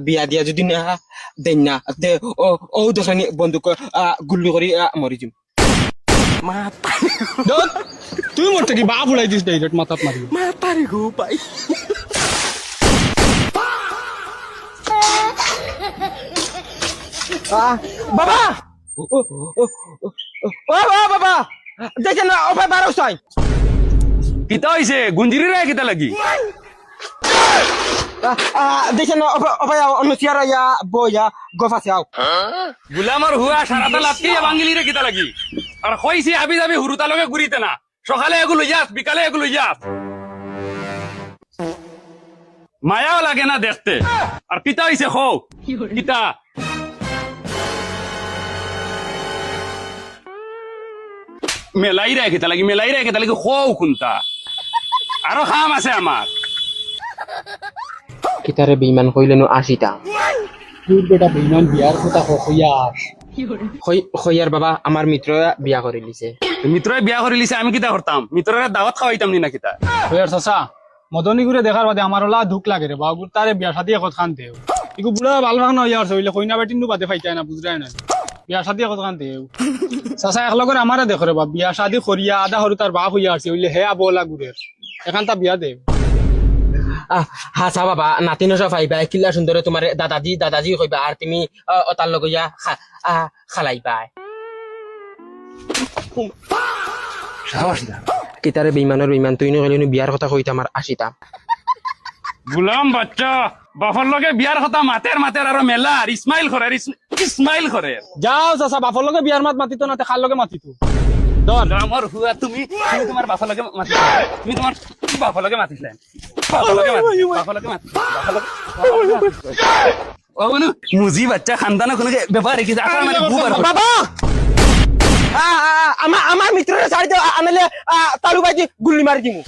বিয়া দিয়া যদি না দেন না তে ও দেখানি বন্দুক গুল্লি করে মরি যাম তুই মরতে কি বাপ উলাই দিস ডাইরেক্ট মাথাত মারি মাতারি গো পাই বাবা ও বাবা দেখেন না ওপাই বারো চাই কিতা হইছে গুঞ্জিরি রে কিতা লাগি দেখেন না ওপাই অন্য চেয়ারা ইয়া বইয়া গফাছে আও গুলামর হুয়া সারাটা লাত্তি বাঙ্গিলি রে কিতা লাগি আর কইছি আবি যাবি হুরুতা লগে ঘুরিতে না সকালে এগুলো যাস বিকালে এগুলো যাস মায়াও লাগে না দেখতে আর কিতা হইছে খো কিতা মেলাই রে কিতা লাগি খো কোনটা আরো খাম আছে আমার কিতারে বেইমান কইলেনো 80টা তুই বেটা বেইমান বিয়ার কথা হইয়া আস হইয়ার বাবা আমার মিত্র বিয়া করে লিছে মিত্রই বিয়া করে লিছে আমি কিতা করতাম মিত্রের দাওয়াত খাওয়াইতাম নি না কিতা হইয়ার চাচা মদনী করে দেখার বাদে আমার ওলা দুঃখ লাগে রে বাবু তারে বিয়া সাথে এখন খান দেও ইকু বুড়া ভালো ভাগ না হইয়ার হইলে কইনা বেটিনু বাদে ফাইতাই না বুঝরাই না বিয়া সাথে এখন খান দেও চাচা একলা করে আমারে দেখো রে বাপ বিয়া শাদি করিয়া আধা হরু তার বাপ হইয়া আসছে হইলে হে আবলা গুরের এখান তা বিয়া দেও হাসা বাবা নাতি নসা ফাইবা কিল্লা সুন্দরে তোমার দাদাজি কইবা আর তুমি তার লগইয়া খালাইবা কিতারে বেইমানের বেইমান তুই নকইলেনো বিয়ার কথা কইতা আমার 80টা গুলাম বাচ্চা বাফর লগে বিয়ার কথা মাতের আর মেলা আর ইসমাইল করে যাও চাচা বাপর লগে বিয়ার মাত মাতিত না খার লগে মাতিত আমার হুয়া তুমি তোমার বাফর লগে মাতিছ তুমি তোমার বাফর লগে মাতিছিলেন মুজি বাচ্চা খানদানো কোনো ব্যাপার কি মানে বাবা আমার মিত্ররা ছাড়ি দাও আনলে তালু বাইজি গুল্লি মারি দিমু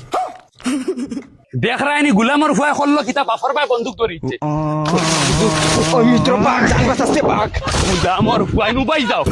দেখ রায়নি গুলামর হুয়া করলো কিতা বাফর ভাই বন্দুক ধরিছে ওই মিত্র বাঘ জানবা চাচ্ছে বাঘ গুলামর হুয়া নুবাই যাও